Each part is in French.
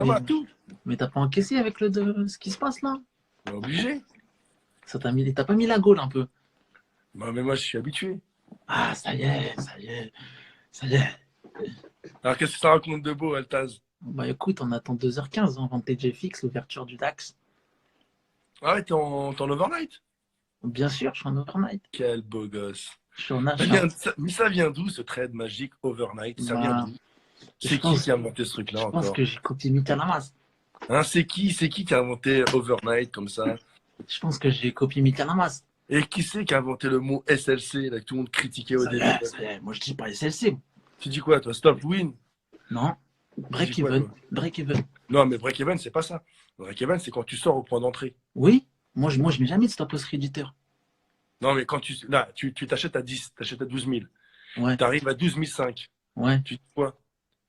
Ça Mais, va, tout. mais t'as pas encaissé avec ce qui se passe là? On est obligé. T'as pas mis la gaule un peu? Bah, mais moi, je suis habitué. Ah, ça y est, ça y est, ça y est. Alors, qu'est-ce que ça raconte de beau, Altaz? Bah écoute, on attend 2h15 avant TGFX, l'ouverture du DAX. Ah ouais, t'es en overnight? Bien sûr, je suis en overnight. Quel beau gosse. Je suis en achat. Mais ça vient d'où, ce trade magique overnight? Ça vient Bah, d'où? je C'est qui pense, a inventé ce truc-là je pense encore? que j'ai copié Mika Lamas. Hein, c'est qui a inventé overnight comme ça? Je pense que j'ai copié Mika Lamas. Et qui c'est qui a inventé le mot SLC, là, que tout le monde critiquait au Ça y début? est, ça y est. Moi, je dis pas SLC. Tu dis quoi, toi? Stop win? Non. Tu dis quoi, Break-even. toi? Break-even. Non, mais break-even, c'est pas ça. Break-even, c'est quand tu sors au point d'entrée. Oui. Moi, je mets jamais de stop loss réducteur. Non, mais quand là, tu t'achètes à 10, t'achètes à 12 000. Ouais. Tu arrives à 12 500. Ouais. Tu dis quoi?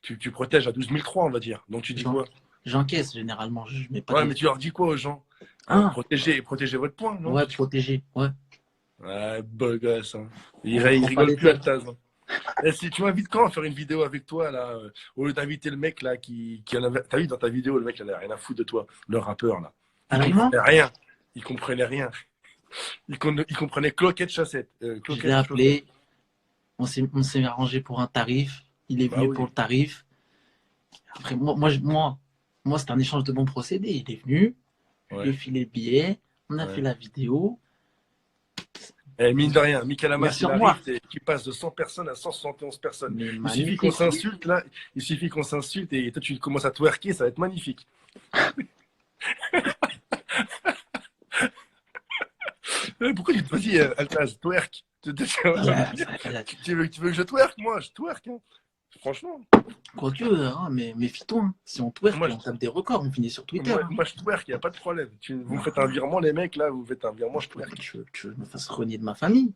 Tu protèges à 12 300, on va dire. Donc tu dis J'en- quoi? J'encaisse généralement. Je mets pas Ouais, des. mais tu leur dis quoi aux gens? Ah. Protégez votre point, non? Ouais, Tu dis quoi? protégé. Ouais. Ouais, beau gosse, hein. On Il prend pas rigole les plus, têtes. Altaz, hein. Eh, si tu m'invites quand à faire une vidéo avec toi, là, au lieu d'inviter le mec, là, qui en avait. T'as vu dans ta vidéo, le mec, il en a rien à foutre de toi, le rappeur, là. Il Avec moi? comprenait rien. Il comprenait rien. Il comprenait cloquette chassette. Je l'ai Cloquette chaussette. appelé. On s'est arrangé pour un tarif. Il est Bah venu pour oui. le tarif. Après, moi, c'est un échange de bons procédés. Il est venu. Je lui ai Ouais. filé le billet. On a fait Ouais. la vidéo. Eh, mine de rien, Michael Hamas, Merci, il au revoir. arrive, tu passes de 100 personnes à 171 personnes. Mais Il suffit qu'on magnifique. s'insulte, là. Il suffit qu'on s'insulte et toi, tu commences à twerker, ça va être magnifique. Pourquoi tu te vas-y, Altaz, twerk. Tu veux que je twerk, moi? Je twerk, hein. Franchement. Quoique, hein, mais méfie-toi. Hein. Si on twerk, Moi, on tape des records. On finit sur Twitter. Hein. moi, je twerk, il n'y a pas de problème. Vous me faites un virement, les mecs, là, vous me faites un virement, je Pourquoi twerk. tu veux que je me fasse renier de ma famille?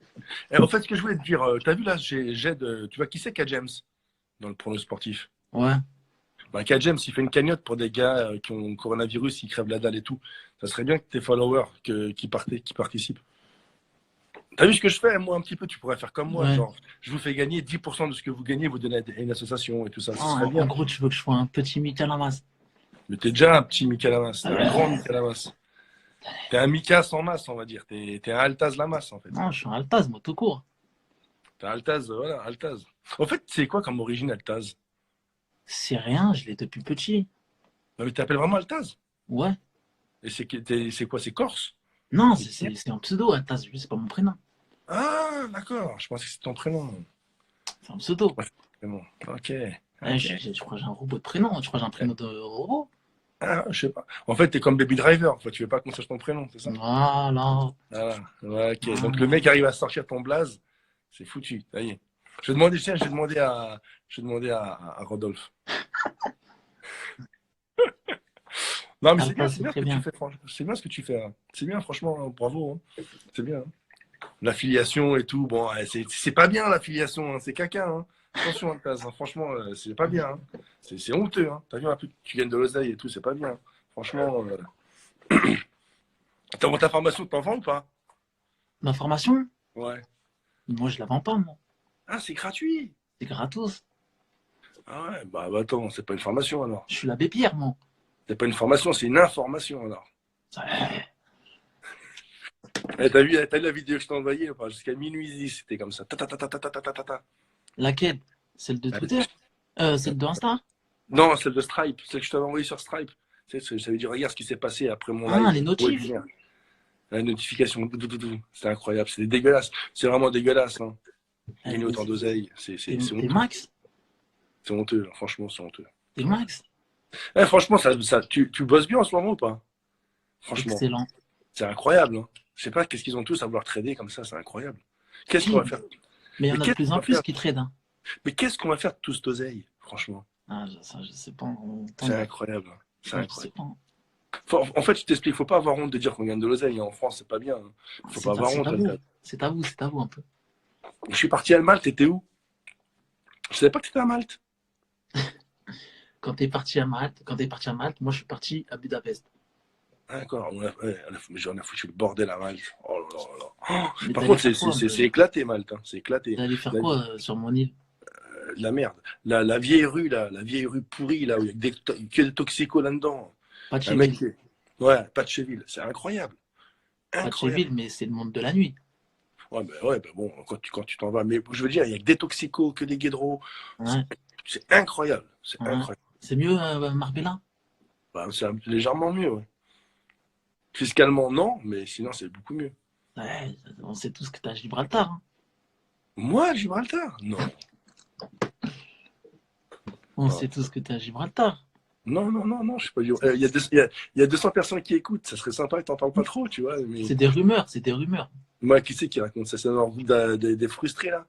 Et en fait, ce que je voulais te dire, t'as vu là, tu vois qui c'est K James dans le prono sportif? Ouais. Bah, K James, il fait une cagnotte pour des gars qui ont le coronavirus, qui crèvent la dalle et tout. Ça serait bien que tes followers qui participent. T'as vu ce que je fais, moi, un petit peu? Tu pourrais faire comme moi, Ouais. genre, je vous fais gagner 10% de ce que vous gagnez, vous donnez à une association et tout ça. Ah, Ce serait en bien. gros, tu veux que je sois un petit Mika Lamas. Mais t'es déjà un petit Mika Lamas, t'es un grand Mika Lamas. T'es un Mika sans masse, on va dire. T'es un Altaz Lamas, en fait. Non, je suis un Altaz, moi, tout court. T'es un Altaz, voilà, Altaz. En fait, c'est quoi comme origine Altaz? C'est rien, je l'ai depuis petit. Non, mais t'appelles vraiment Altaz? Ouais. Et c'est quoi? C'est corse? Non, c'est un pseudo, Altaz. C'est pas mon prénom. Ah, d'accord. Je pensais que c'était ton prénom. C'est un pseudo. Ouais, c'est bon. Ok. Eh, Ok. je crois que j'ai un robot de prénom. Tu crois que j'ai un prénom de robot? Ah, je sais pas. En fait, t'es comme Baby Driver. En fait, tu veux pas qu'on sache ton prénom, c'est ça? Voilà. Voilà. Ouais, ok. Donc le Voilà. mec arrive à sortir ton blaze, c'est foutu. Ça y est. Je vais demander, tiens, je vais demander à Rodolphe. Non, mais Altaz, c'est c'est bien ce très que tu bien. fais, franchement. C'est bien ce que tu fais, hein. C'est bien, franchement, hein. Bravo, hein. C'est bien, hein. L'affiliation et tout, bon, c'est pas bien l'affiliation, hein. C'est caca, hein. Attention, hein, Taz, hein. Franchement, c'est pas bien, hein. C'est honteux, hein. T'as vu un peu que tu gagnes de l'oseille et tout, c'est pas bien, hein. Franchement, ta formation, t'en vends ou pas? Ma formation? Ouais. Moi, je la vends pas, moi. Ah, c'est gratuit. C'est gratos. Ah ouais, bah attends, c'est pas une formation alors. Je suis l'abbé Pierre, moi. C'est pas une formation, c'est une information alors. Ouais. Eh, t'as vu la vidéo que je t'ai envoyée, enfin, jusqu'à minuit 10, c'était comme ça. Ta, ta, ta, ta, ta, ta, ta, ta, ta. Laquelle? Celle de Twitter? Celle de Insta? Non, celle de Stripe, celle que je t'avais envoyée sur Stripe. Tu sais, ça veut dire, regarde ce qui s'est passé après mon Ah, live. les notifs. Webinaire. La notification, c'était incroyable, c'était dégueulasse. C'est vraiment dégueulasse, hein. Gagner autant d'oseille, c'est T'es honteux. max? C'est honteux, franchement, c'est honteux. T'es max? Eh, franchement, tu bosses bien en ce moment ou pas? Franchement, Excellent. c'est incroyable, hein. Je sais pas qu'est-ce qu'ils ont tous à vouloir trader comme ça, c'est incroyable. Qu'est-ce Si, qu'on va faire? mais il y Mais en a de qu'est-ce plus qu'on en va plus faire? qui trade. Hein. Mais qu'est-ce qu'on va faire de tout cette oseille, franchement? Ah, ça, je sais pas. C'est incroyable, hein. C'est Ça, je sais incroyable. pas. En fait, je t'explique, faut pas avoir honte de dire qu'on gagne de l'oseille. En France, c'est pas bien, hein. Faut pas avoir honte. C'est à vous. C'est à vous un peu. Je suis parti à Malte, t'étais où? Je savais pas que t'étais à Malte. Quand t'es parti à Malte, moi je suis parti à Budapest. D'accord, j'en ai foutu le bordel à Malte. Oh là là là. Mais Par t'allais contre, faire quoi c'est éclaté, Malte, hein. C'est éclaté. T'allais faire quoi sur mon île? la merde. La vieille rue, là, la vieille rue pourrie, là, où il y a que des toxicos là-dedans. Pas de Un mec Chéville. Ouais, pas de Cheville. C'est incroyable. Pas de Incroyable. Chéville, mais c'est le monde de la nuit. Ouais, bah bon, quand tu t'en vas. Mais je veux dire, il y a que des toxicos, que des guédros. C'est Ouais, c'est incroyable. C'est ouais. incroyable. C'est mieux, Marbella? Bah, c'est légèrement mieux, ouais. Fiscalement, non, mais sinon, c'est beaucoup mieux. Ouais, on sait tous que t'as Gibraltar, hein. Moi, Gibraltar? Non. On Non, sait tous que t'as Gibraltar. non, je sais pas. Il y a 200 personnes qui écoutent. Ça serait sympa que t'en parles pas trop, tu vois. Mais C'est des rumeurs, c'est des rumeurs. moi, qui c'est qui raconte ça? C'est dans des frustrés, là?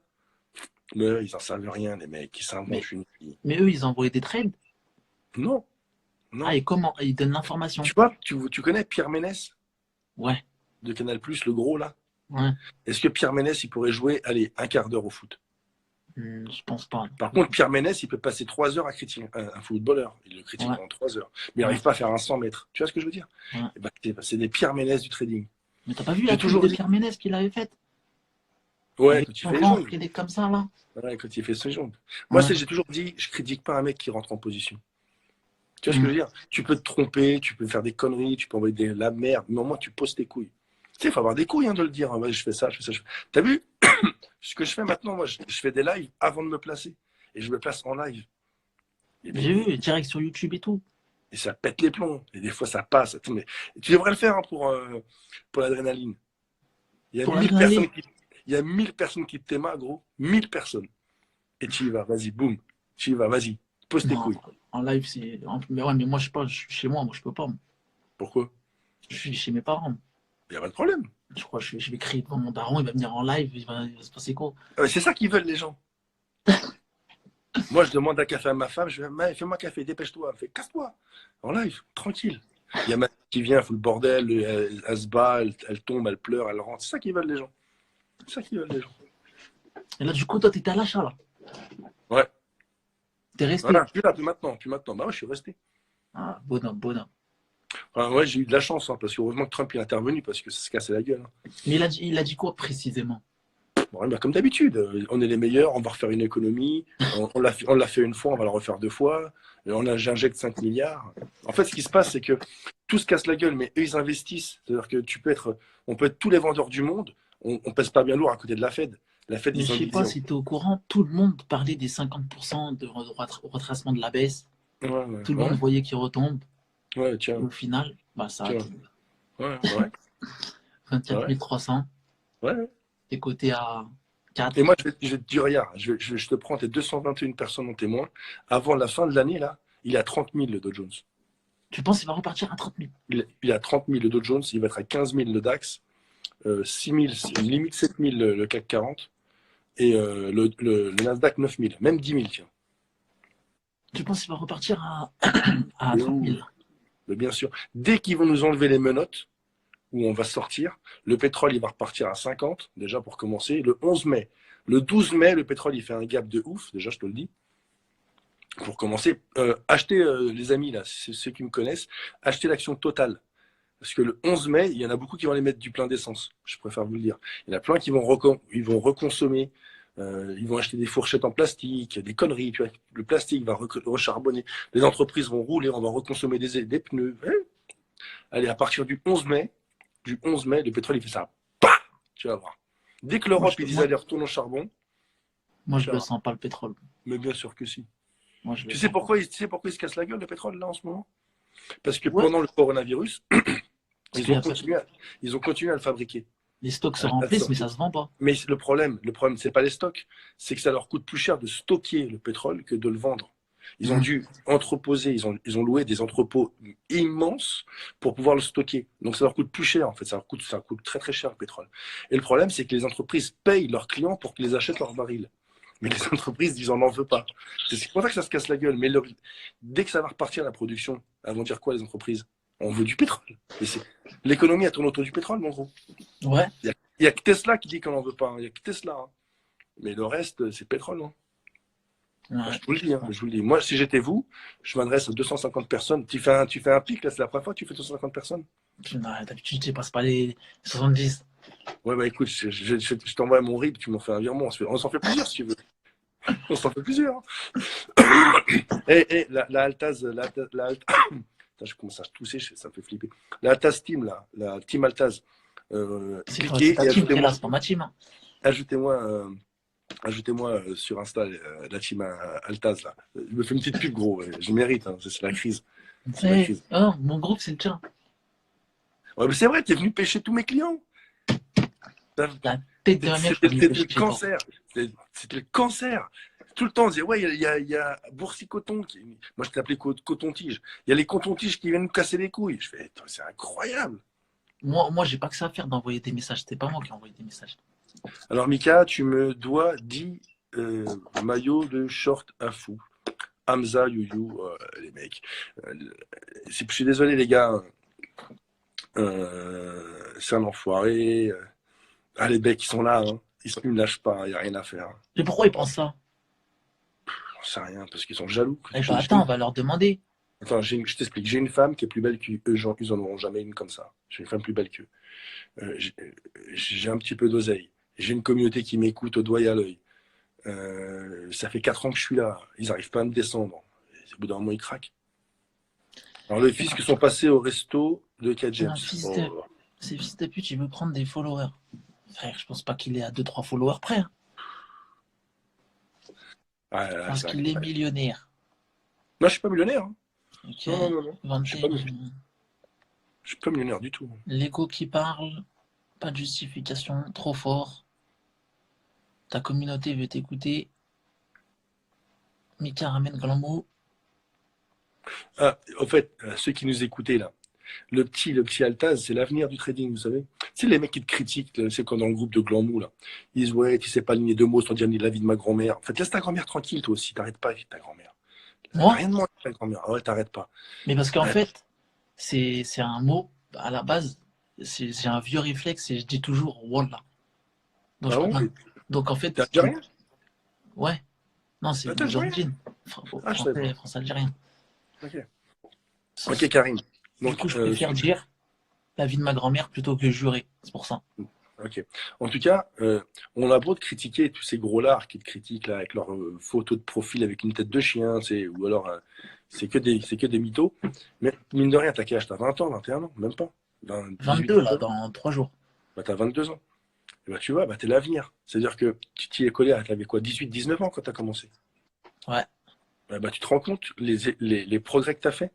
Mais eux, ils en savent rien, les mecs. Ils Mais, s'inventent une vie. mais eux, ils envoient des trades. Non, Ah, non. et comment? Ils donnent l'information. Tu vois, tu connais Pierre Ménès Ouais, de Canal+, le gros, là? ouais. Est-ce que Pierre Ménès, il pourrait jouer, allez, un quart d'heure au foot? Je pense pas. Par contre, Pierre Ménès, il peut passer 3 heures à critiquer un footballeur. Il le critique Ouais, pendant 3 heures. Mais il ouais, n'arrive pas à faire un 100 mètres. Tu vois ce que je veux dire? ouais. Eh ben, c'est des Pierre Ménès du trading. Mais t'as pas vu la J'ai pub toujours de dit. Pierre Ménès qu'il avait faite? Ouais, Avec quand il son fait les ventre, jambes. il est comme ça, là. Ouais, quand il fait ses jambes. Moi, Ouais. j'ai toujours dit, je critique pas un mec qui rentre en position. Tu vois ce que Mm. je veux dire? Tu peux te tromper, tu peux faire des conneries, tu peux envoyer la merde, mais au moins tu poses tes couilles. Tu sais, il faut avoir des couilles, hein, de le dire. Ouais, je fais ça, je fais ça. T'as vu? Ce que je fais maintenant, moi, je fais des lives avant de me placer. Et je me place en live. J'ai vu, direct sur YouTube et tout. Et ça pète les plombs. Et des fois, ça passe. Mais tu devrais le faire, hein, pour l'adrénaline. Il y a Pour 1000 l'adrénaline. personnes il y a 1000 personnes qui t'aiment, gros. 1000 personnes. Et tu y vas, vas-y, boum. Tu y vas, vas-y. Pose tes Non, couilles. en live, c'est. Mais ouais, mais moi, je sais pas, je suis chez moi, je peux pas. Moi. Pourquoi? Je suis chez mes parents. Il n'y a pas de problème. Je crois que je vais crier devant mon daron, il va venir en live, il va se passer quoi? Ah, mais c'est ça qu'ils veulent, les gens. Moi, je demande un café à ma femme, je dis, fais-moi un café, dépêche-toi. Elle fait, casse-toi, en live, tranquille. Il y a ma fille qui vient, elle fout le bordel, elle se bat, elle tombe, elle pleure, elle rentre. C'est ça qu'ils veulent, les gens. C'est ça qu'ils veulent, les gens. Et là, du coup, toi, t'étais à l'achat, là. Ouais. T'es resté. Voilà, plus là, plus maintenant, plus maintenant. Bah ouais, je suis resté. Ah, bonhomme, bonhomme. Enfin, ouais, j'ai eu de la chance, hein, parce que heureusement que Trump est intervenu, parce que ça se cassait la gueule. Hein. Mais il a dit quoi précisément? Bon, bah, comme d'habitude, on est les meilleurs, on va refaire une économie, on l'a fait une fois, on va la refaire 2 fois, j'injecte 5 milliards. En fait, ce qui se passe, c'est que tout se casse la gueule, mais eux, ils investissent. C'est-à-dire que on peut être tous les vendeurs du monde, on pèse pas bien lourd à côté de la Fed. La Fed, Mais je sais pas si t'es au courant, tout le monde parlait des 50% de retracement de la baisse. Ouais, ouais, Tout le ouais, monde voyait qu'il retombe. ouais, Et tiens, au final, bah, ça a tiens, atteint ouais, ouais, 24 ouais, 300. ouais. T'es coté à Et 4. moi, je vais te dire, regarde, je te prends tes 221 personnes en témoin. Avant la fin de l'année, là, il est à 30 000 le Dow Jones. Tu penses qu'il va repartir à 30 000? Il est à 30 000 le Dow Jones, il va être à 15 000 le DAX, 6 000, limite 7 000 le CAC 40 et le Nasdaq 9 000, même 10 000, tiens. Tu penses qu'il va repartir à Mais 30 où? 000? Mais bien sûr. Dès qu'ils vont nous enlever les menottes, où on va sortir, le pétrole, il va repartir à 50, déjà pour commencer, le 11 mai. Le 12 mai, le pétrole, il fait un gap de ouf, déjà, je te le dis. Pour commencer, achetez, les amis, là, ceux qui me connaissent, achetez l'action Total. Parce que le 11 mai, il y en a beaucoup qui vont aller mettre du plein d'essence. Je préfère vous le dire. Il y en a plein qui vont reconsommer. Ils vont acheter des fourchettes en plastique, des conneries. Tu vois. Le plastique va recharbonner. Les entreprises vont rouler. On va reconsommer des pneus. Allez, à partir du 11 mai, le pétrole, il fait ça. Bah, tu vas voir. Dès que l'Europe, ils disent allez, retourne au charbon. Moi, je tu vas le voir. sens pas, le pétrole. Mais bien sûr que si. Moi, je le Tu sens sais pas. pourquoi il se casse la gueule, le pétrole, là, en ce moment? Parce que Ouais, pendant le coronavirus, parce que ils ont continué à le fabriquer. les stocks se À le remplissent, mais sortir. ça se vend pas. Mais le problème, c'est pas les stocks, c'est que ça leur coûte plus cher de stocker le pétrole que de le vendre. Ils ont dû entreposer, ils ont loué des entrepôts immenses pour pouvoir le stocker. Donc ça leur coûte plus cher en fait, ça coûte très très cher le pétrole. Et le problème, c'est que les entreprises payent leurs clients pour qu'ils les achètent leurs barils. Mais les entreprises disent on n'en veut pas. C'est pour ça que ça se casse la gueule. Mais dès que ça va repartir la production, elles vont dire quoi les entreprises? On veut du pétrole. L'économie, elle tourne autour du pétrole, mon gros. Ouais. Il n'y a que Tesla qui dit qu'on n'en veut pas. Il n'y a que Tesla. Hein. Mais le reste, c'est pétrole. Hein. Ouais. Je vous le dis. Hein, je vous le dis. Moi, si j'étais vous, je m'adresse à 250 personnes. Tu fais un pic, là, c'est la première fois que tu fais 250 personnes. D'habitude, tu passes pas les 70. Ouais, bah écoute, je t'envoie mon RIB, tu m'en fais un virement. On s'en fait plusieurs si tu veux. On s'en fait plusieurs. La Altaz, Putain, je commence à tousser, ça me fait flipper. La Altaz Team, là, la Team Altaz, C'est cliquez ta et team, frère, ajoutez-moi, là, c'est pas ma team. Hein. ajoutez-moi, ajoutez-moi sur Insta la Team Altaz, là. Je me fais une petite pub, gros, je mérite, hein, c'est la crise. C'est la crise. Oh, mon groupe, c'est le tien. Ouais, mais c'est vrai, t'es venu pêcher tous mes clients. La tête de ma mère, je peux C'était venir le chez toi. cancer. C'était le cancer. Tout le temps, on disait, ouais, il y a Boursicoton. Moi, je t'appelais Coton-Tige. Il y a les Coton-Tiges qui viennent nous casser les couilles. Je fais, c'est incroyable. Moi, j'ai pas que ça à faire d'envoyer des messages. C'était pas moi qui ai envoyé des messages. Alors, Mika, tu me dois 10 maillots de short à fou. Hamza, Youyou, les mecs. Je suis désolé, les gars. C'est un enfoiré. Ah, les mecs, ils sont là. Hein. Ils me lâchent pas. Il n'y a rien à faire. Mais pourquoi ils pensent ça? J'en sais rien, parce qu'ils sont jaloux. Eh ben, attends, on va leur demander. Attends, je t'explique. J'ai une femme qui est plus belle qu'eux. Ils en auront jamais une comme ça. J'ai une femme plus belle qu'eux. J'ai un petit peu d'oseille. J'ai une communauté qui m'écoute au doigt et à l'œil. Ça fait 4 ans que je suis là. Ils n'arrivent pas à me descendre. Au bout d'un moment, ils craquent. Alors, les fils qui sont passés au resto de Kat C'est James. un fils de... C'est fils de pute, il veut prendre des followers. Frère, je pense pas qu'il est à 2-3 followers près. Hein. Ah, Je pense qu'il est millionnaire. Moi, je suis pas millionnaire. Hein. Ok. Non. Je suis pas millionnaire du tout. L'ego qui parle, pas de justification, trop fort. Ta communauté veut t'écouter. Mika ramène Glambo. Ah, au fait, ceux qui nous écoutaient là, le petit Altaz, c'est l'avenir du trading, vous savez. C'est les mecs qui te critiquent, c'est comme dans le groupe de Glamou, là. Ils disent, ouais, tu sais pas aligner 2 mots sans dire ni la vie de ma grand-mère. En fait, laisse ta grand-mère tranquille, toi aussi. T'arrêtes pas avec ta grand-mère. Moi? Rien de moins avec ta grand-mère. Ah ouais, t'arrêtes pas. Mais parce qu'en Ouais. fait, c'est un mot, à la base, c'est un vieux réflexe et je dis toujours Wallah. Donc, Ah bon? donc en fait, T'es algérien? ouais. Non, c'est Ah, t'es mes algérien? origines. Ah, je savais pas. France-algérien. Ok. Ok, Karim. Du Donc, coup, je préfère dire la vie de ma grand-mère plutôt que jurer. C'est pour ça. ok. En tout cas, on a beau de critiquer tous ces gros lards qui te critiquent là avec leurs photos de profil avec une tête de chien, ou alors c'est que des mythos. Mais mine de rien, t'as quel âge? T'as 20 ans, 21 ans, même pas. 22 là, dans 3 jours. Bah, t'as 22 ans. Et bah, tu vois, bah, t'es l'avenir. C'est-à-dire que tu t'y es collé, t'avais quoi, 18, 19 ans quand t'as commencé. Ouais. Bah, tu te rends compte les progrès que t'as fait.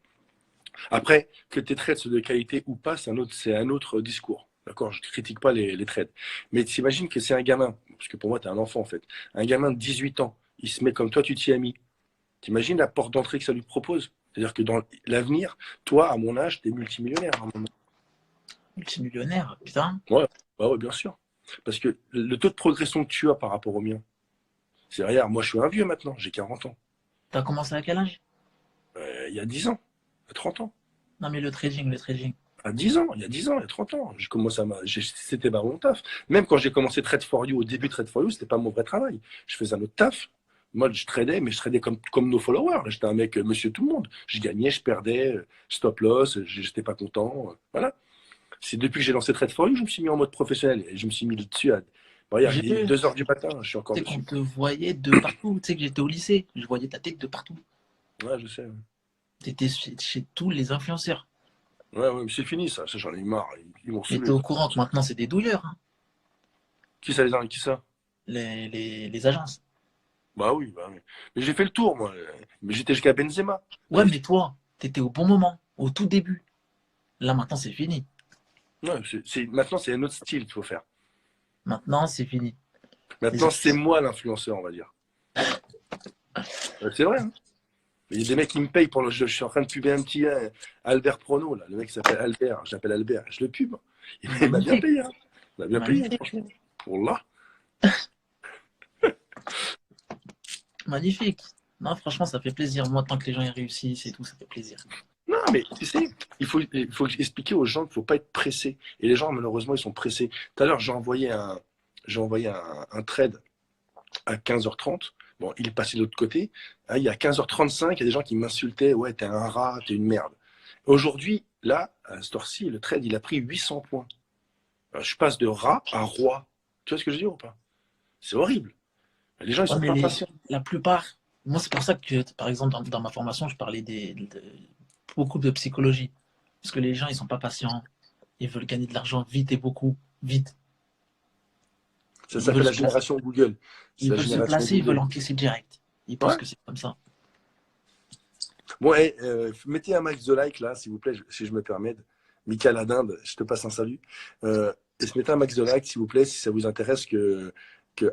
Après, que tes trades soient de qualité ou pas, c'est un autre discours. D'accord? Je ne critique pas les trades. Mais t'imagines que c'est un gamin, parce que pour moi, tu es un enfant en fait. Un gamin de 18 ans, il se met comme toi, tu t'y as mis. T'imagines la porte d'entrée que ça lui propose? C'est-à-dire que dans l'avenir, toi, à mon âge, tu es multimillionnaire. À un moment. Multimillionnaire, putain. Ouais, bah ouais, bien sûr. Parce que le taux de progression que tu as par rapport au mien, c'est rien. Moi, je suis un vieux maintenant, j'ai 40 ans. T'as commencé à quel âge? Il y a 10 ans, il y a 30 ans. Non, mais le trading. À 10 ans, il y a 10 ans, il y a 30 ans. C'était pas mon taf. Même quand j'ai commencé Trade for You, au début de Trade for You, c'était pas mon vrai travail. Je faisais un autre taf. Moi, je tradais, mais je tradais comme nos followers. J'étais un mec, monsieur tout le monde. Je gagnais, je perdais, stop loss, j'étais pas content. Voilà. C'est depuis que j'ai lancé Trade for You, je me suis mis en mode professionnel et je me suis mis dessus à. Bon, regarde, J'ai il est vu. 2 heures du matin, je suis encore Tu sais qu'on dessus. te voyait de partout. Tu sais que j'étais au lycée. Je voyais ta tête de partout. Ouais, je sais. T'étais chez tous les influenceurs. Ouais, mais c'est fini ça. Ça, j'en ai marre. Ils m'ont Et t'es saoulé. au courant que maintenant, c'est des douilleurs, hein, Qui ça, qui ça? les agences. Bah oui, bah oui. Mais j'ai fait le tour, moi. Mais j'étais jusqu'à Benzema. Ouais, mais toi, t'étais au bon moment, au tout début. Là, maintenant, c'est fini. Ouais, maintenant, c'est un autre style qu'il faut faire. Maintenant, c'est fini. Maintenant, c'est moi l'influenceur, on va dire. C'est vrai. Hein. Il y a des mecs qui me payent pour je suis en train de puber un petit Albert Prono, là. Le mec s'appelle Albert. Je l'appelle Albert. Je le pube. Il m'a bien payé. Hein. Il m'a bien payé, franchement. Pour là. Magnifique. Non, franchement, ça fait plaisir. Moi, tant que les gens y réussissent et tout, ça fait plaisir. Non, mais tu sais, il faut expliquer aux gens qu'il ne faut pas être pressé. Et les gens, malheureusement, ils sont pressés. Tout à l'heure, j'ai envoyé un trade à 15h30. Bon, il est passé de l'autre côté. Hein, il y a 15h35, il y a des gens qui m'insultaient. Ouais, t'es un rat, t'es une merde. Aujourd'hui, là, à cette heure-ci, le trade, il a pris 800 points. Alors, je passe de rat à roi. Tu vois ce que je veux dire ou pas? C'est horrible. Les gens, ils Ouais, sont mais pas patients. la plupart, moi, c'est pour ça que, par exemple, dans ma formation, je parlais beaucoup de psychologie. Parce que les gens, ils sont pas patients. Ils veulent gagner de l'argent vite et beaucoup, vite. Ça Ils s'appelle veulent la se placer, génération Google. C'est ils la veulent se génération placer, ils veulent Google. encaisser direct. Ils pensent Ouais. que c'est comme ça. Bon, hey, mettez un max de like là, s'il vous plaît, si je me permets. Michael Adinde, je te passe un salut. Et se mettez un max de like, s'il vous plaît, si ça vous intéresse que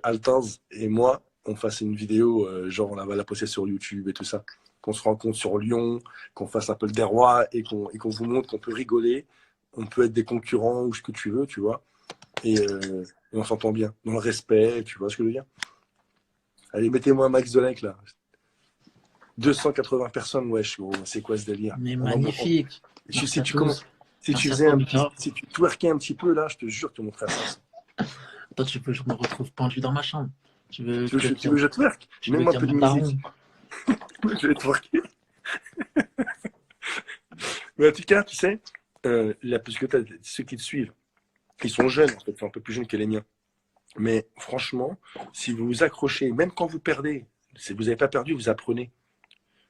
Altaz et moi, on fasse une vidéo, genre on va la poster sur YouTube et tout ça. Qu'on se rencontre sur Lyon, qu'on fasse un peu le déroit et qu'on vous montre qu'on peut rigoler. On peut être des concurrents ou ce que tu veux, tu vois. Et on s'entend bien, dans le respect, tu vois ce que je veux dire. Allez, mettez-moi un max de like là. 280 personnes, wesh, gros, c'est quoi ce délire? Mais On va, magnifique. si Merci à tu commences, tous. si tu Merci à faisais toi, un petit, Mika. si tu twerkais un petit peu là, je te jure que mon frère, ça. Toi, tu veux que je me retrouve pendu dans ma chambre. Tu veux que, Tu veux que je twerk? tu veux Mets-moi un qu'il y ait peu de mon musique. daron. Je vais twerker. Mais en tout cas, tu sais, là, parce que ceux qui te suivent, ils sont jeunes, en fait, enfin, un peu plus jeunes que les miens. Mais franchement, si vous vous accrochez, même quand vous perdez, si vous n'avez pas perdu, vous apprenez.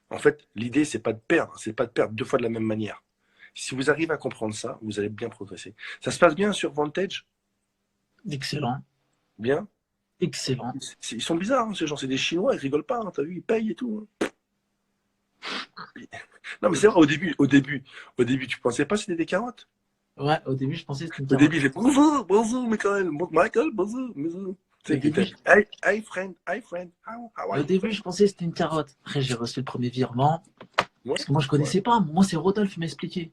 En fait, l'idée, c'est pas de perdre deux fois de la même manière. Si vous arrivez à comprendre ça, vous allez bien progresser. Ça se passe bien sur Vantage? Excellent. Bien? Excellent. Ils sont bizarres, hein, ces gens, c'est des Chinois, ils rigolent pas, hein, t'as vu, ils payent et tout. Hein. Non, mais c'est vrai, au début, tu pensais pas que c'était des carottes. Ouais, au début, je pensais que c'était une Au début, il carotte. fait bonjour, bonjour, Michael, bonjour, bonjour. Tu Au sais, il début, était, hey, friend, how are Au you, début, friend? je pensais que c'était une carotte. Après, j'ai reçu le premier virement. Ouais, Parce que moi, je ouais, connaissais pas. Moi, c'est Rodolphe qui m'a expliqué.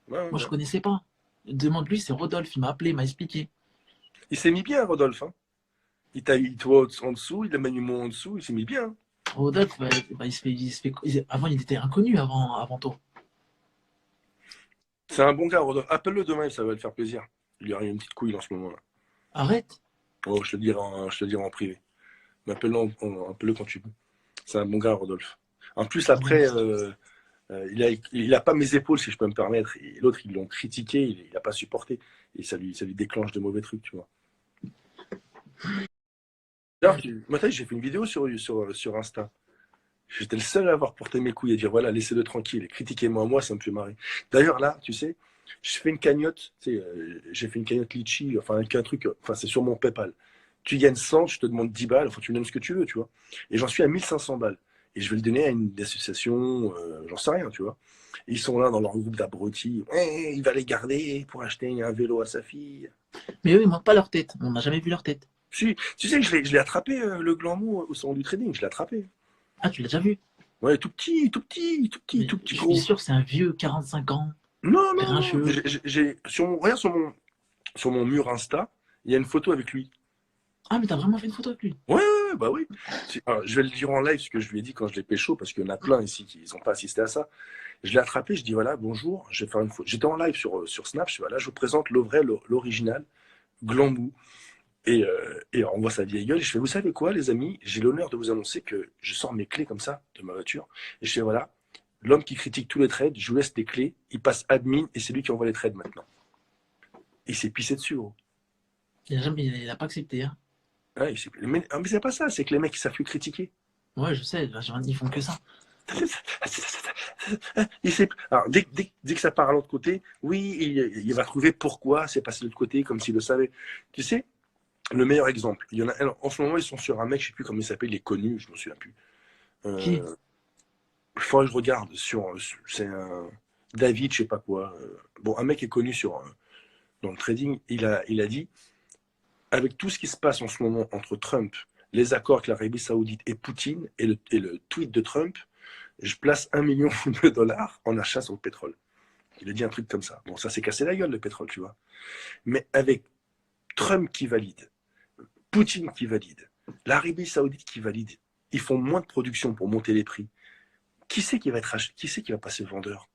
ouais, Moi, je ouais. connaissais pas. Demande-lui, c'est Rodolphe. Il m'a appelé, il m'a expliqué. Il s'est mis bien, Rodolphe. Hein. Il te voit en dessous, il a mis mon en dessous, il s'est mis bien. Hein. Rodolphe, avant, il était inconnu avant toi. C'est un bon gars, Rodolphe. Appelle-le demain, ça va le faire plaisir. Il lui arrive une petite couille en ce moment-là. Arrête. Oh, je te le dirai en privé. Mais appelle-le quand tu veux. C'est un bon gars, Rodolphe. En plus, après, il a pas mes épaules, si je peux me permettre. Et l'autre, ils l'ont critiqué, il n'a pas supporté. Et ça lui déclenche de mauvais trucs, tu vois. D'ailleurs, maintenant, j'ai fait une vidéo sur Insta. J'étais le seul à avoir porté mes couilles et dire voilà, laissez-le tranquille. Critiquez-moi, moi, ça me fait marrer. D'ailleurs, là, tu sais, je fais une cagnotte, tu sais, j'ai fait une cagnotte litchi, enfin, un truc, enfin, c'est sur mon PayPal. Tu gagnes 100, je te demande 10 balles, enfin, tu me donnes ce que tu veux, tu vois. Et j'en suis à 1500 balles. Et je vais le donner à une association, j'en sais rien, tu vois. Et ils sont là dans leur groupe d'abrutis. Ouais, il va les garder pour acheter un vélo à sa fille. Mais eux, ils montrent pas leur tête. On n'a jamais vu leur tête. Tu sais que je l'ai attrapé, le glamour au salon du trading, je l'ai attrapé. Ah, tu l'as déjà vu. Ouais, tout petit, tout petit, tout petit, Mais tout petit je suis gros. sûr que c'est un vieux 45 ans, Non, non, non. grincheux. Regarde sur mon mur Insta, il y a une photo avec lui. Ah, mais t'as vraiment fait une photo avec lui. Ouais, ouais, ouais, bah oui. Alors, je vais le dire en live ce que je lui ai dit quand je l'ai pécho, parce qu'il y en a plein ici qui n'ont pas assisté à ça. Je l'ai attrapé, je dis voilà, bonjour, je vais faire une photo. J'étais en live sur Snap, je dis voilà, je vous présente le vrai, l'original, Glambou. Et on voit sa vieille gueule. Et je fais vous savez quoi, les amis, j'ai l'honneur de vous annoncer que je sors mes clés comme ça de ma voiture. Et je fais voilà, l'homme qui critique tous les trades, je vous laisse les clés, il passe admin et c'est lui qui envoie les trades maintenant. Il s'est pissé dessus, gros. Il a pas accepté. Hein. Ouais, mais c'est pas ça, c'est que les mecs, ils savent plus critiquer. Ouais, je sais. Ils font que ça. Alors, dès que ça part à l'autre côté, oui, il va trouver pourquoi c'est passé de l'autre côté, comme s'il le savait. Tu sais, le meilleur exemple, il y en a un, en ce moment, ils sont sur un mec, je sais plus comment il s'appelle, il est connu, je me souviens plus. Qui? Il faudrait que je regarde c'est un David, je sais pas quoi. Bon, un mec est connu dans le trading, il a dit, avec tout ce qui se passe en ce moment entre Trump, les accords avec l'Arabie Saoudite et Poutine, et le tweet de Trump, je place 1 million de dollars en achat sur le pétrole. Il a dit un truc comme ça. Bon, ça s'est cassé la gueule, le pétrole, tu vois. Mais avec Trump qui valide, Poutine qui valide, l'Arabie Saoudite qui valide, ils font moins de production pour monter les prix. Qui c'est qui va être acheté? Qui c'est qui va passer vendeur?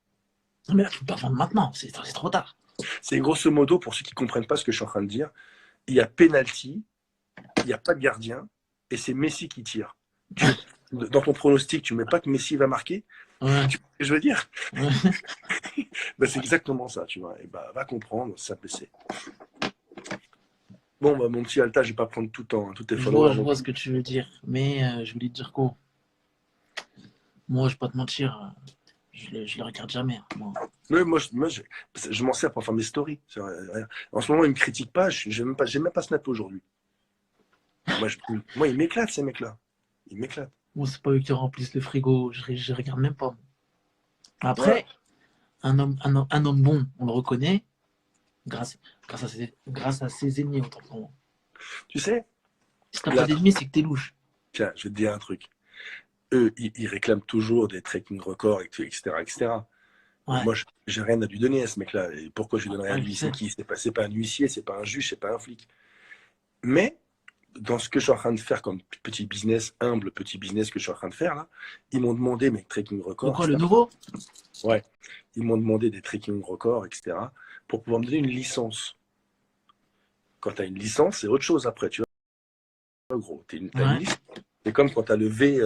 Non, mais là, tu peux pas vendre maintenant. C'est trop tard. C'est grosso modo, pour ceux qui ne comprennent pas ce que je suis en train de dire, il y a penalty, il n'y a pas de gardien, et c'est Messi qui tire. Dans ton pronostic, tu ne mets pas que Messi va marquer. Ouais. Tu vois ce que je veux dire? Ouais. Ben, c'est exactement ça, tu vois. Et ben, va comprendre, ça c'est. Bon, bah, mon petit Alta, je vais pas prendre tout le temps, hein, tous tes Je followers. je Non vois plus. ce que tu veux dire. Mais je voulais te dire quoi. Moi, je vais pas te mentir, je le regarde jamais, hein, moi. Mais je m'en sers pour faire mes stories. En ce moment, ils me critiquent pas. J'ai même pas Snap aujourd'hui. Moi, ils m'éclatent, ces mecs-là. Ils m'éclatent. Moi, c'est pas eux qui remplissent le frigo, je regarde même pas. Ouais, Après, un homme bon, on le reconnaît grâce, grâce à ses ennemis, autant pour moi. tu sais, Si t'as pas là, d'ennemis, c'est que t'es louche. tiens, je vais te dire un truc. Eux, ils réclament toujours des trekking records, etc., etc. Ouais, Moi, j'ai rien à lui donner à ce mec-là. Et pourquoi je lui donnerais à ouais, je lui? C'est sais. qui? C'est pas un huissier, c'est pas un juge, c'est pas un flic. Mais dans ce que je suis en train de faire comme petit business, humble petit business que je suis en train de faire là, ils m'ont demandé mes trekking De records, quoi, le etc. nouveau? Ouais, ils m'ont demandé des trekking records, etc. pour pouvoir me donner une licence. Quand tu as une licence, c'est autre chose après, tu vois, gros. T'as une Ouais, licence. C'est comme quand tu as le V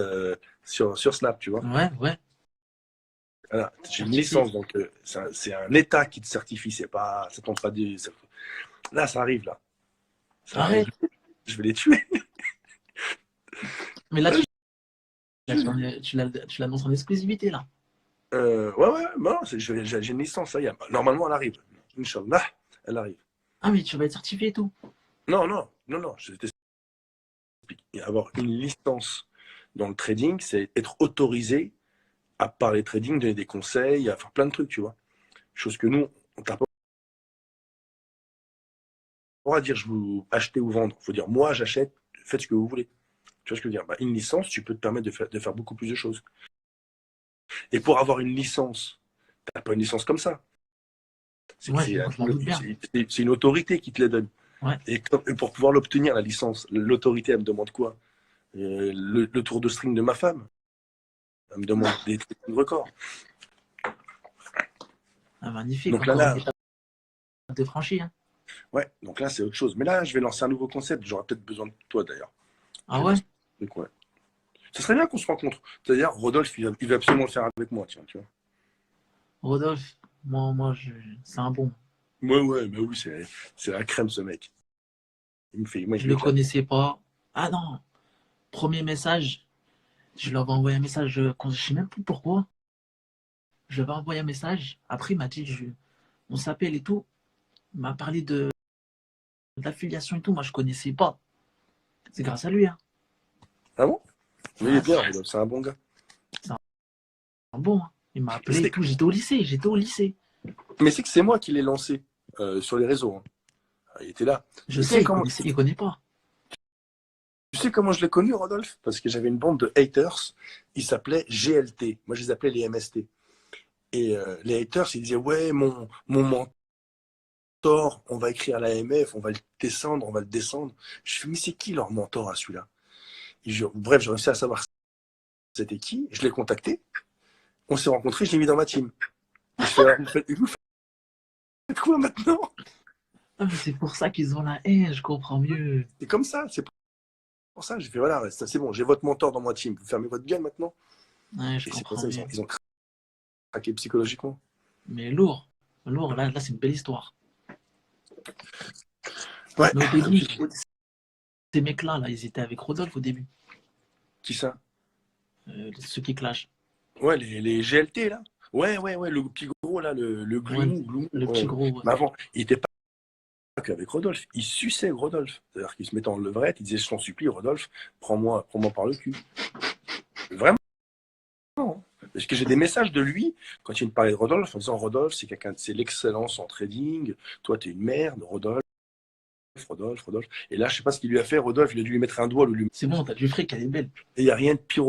sur Snap, tu vois. ouais, ouais. Voilà, j'ai une Certifié. licence, donc c'est un État qui te certifie, c'est pas, ça tombe pas du. Là, ça arrive, là. Ça arrive, Arrête. je vais les tuer. Mais là, tu l'annonces en exclusivité, là. Ouais, ouais, non, j'ai une licence, ça y est. Normalement, elle arrive. Inch'Allah, elle arrive. Ah, mais tu vas être certifié et tout. Non, non, non, non, je t'explique. Avoir une licence dans le trading, c'est être autorisé à parler trading, donner des conseils, à faire plein de trucs, tu vois. Chose que nous, on t'a pas le droit de dire je vous acheter ou vendre. Il faut dire moi, j'achète, faites ce que vous voulez. Tu vois ce que je veux dire? Bah, une licence, tu peux te permettre de faire beaucoup plus de choses. Et pour avoir une licence, tu n'as pas une licence comme ça. Ouais, moi, je m'en doute bien. C'est une autorité qui te la donne. Ouais. Et pour pouvoir l'obtenir, la licence, l'autorité, elle me demande quoi? Le tour de string de ma femme. Elle me demande des records. Ah, magnifique. Donc là, Encore une là, étape de franchie, hein. ouais, donc là, c'est autre chose. Mais là, je vais lancer un nouveau concept. J'aurai peut-être besoin de toi, d'ailleurs. Je Ah vais ouais? lancer un truc, ouais. Ce serait bien qu'on se rencontre. C'est-à-dire, Rodolphe, il va absolument le faire avec moi, tiens, tu vois. Rodolphe, c'est un bon. Ouais, ouais, mais oui, c'est la crème, ce mec. Moi, Je il le m'éclate. connaissais pas. Ah non, premier message, je lui avais envoyé un message, je sais même plus pourquoi. Je lui avais envoyé un message. Après, il m'a dit, on s'appelle et tout. Il m'a parlé de l'affiliation et tout. Moi, je connaissais pas. C'est grâce à lui, hein. Ah bon? Mais il est Ouais, bien, Rodolphe, c'est un bon gars. c'est un bon, hein. Il m'a Mais appelé et tout. J'étais au lycée, j'étais au lycée. c'est que c'est moi qui l'ai lancé sur les réseaux, hein. Il était là. Je Tu sais sais, comment, il connaît pas. tu sais comment je l'ai connu, Rodolphe? Parce que j'avais une bande de haters. Ils s'appelaient GLT. Moi, je les appelais les MST. Et les haters, ils disaient, ouais, mon mentor, on va écrire à l'AMF, on va le descendre, on va le descendre. Je fais, mais c'est qui leur mentor à celui-là? Bref, j'ai réussi à savoir c'était qui. Je l'ai contacté. On s'est rencontrés, je l'ai mis dans ma team. Et je fais, alors, vous faites quoi maintenant? Ah, mais c'est pour ça qu'ils ont la haine, je comprends mieux. C'est comme ça, c'est pour ça. J'ai fait, voilà, c'est bon, j'ai votre mentor dans ma team. Vous fermez votre gueule maintenant. Ouais, je Et c'est pour comprends ça mieux. ils ont craqué psychologiquement. Mais lourd, lourd, là c'est une belle histoire. Ouais. Mais au début, ces mecs-là, là, ils étaient avec Rodolphe au début. Qui ça? Ceux qui clashent. Ouais, les GLT, là. Ouais, ouais, ouais, le petit gros, là, le Ouais, Glou. le Ouais, petit ouais. gros, ouais. Mais avant, il était pas qu'avec Rodolphe. Il suçait Rodolphe. C'est-à-dire qu'il se mettait en levrette, il disait, je t'en supplie, Rodolphe, prends-moi par le cul. Vraiment. Parce que j'ai des messages de lui, quand il me parlait de Rodolphe, en disant, Rodolphe, c'est l'excellence en trading. Toi, t'es une merde, Rodolphe. Rodolphe. Et là, je sais pas ce qu'il lui a fait, Rodolphe, il a dû lui mettre un doigt, C'est bon, t'as du fric, elle est belle. et il n'y a rien de pire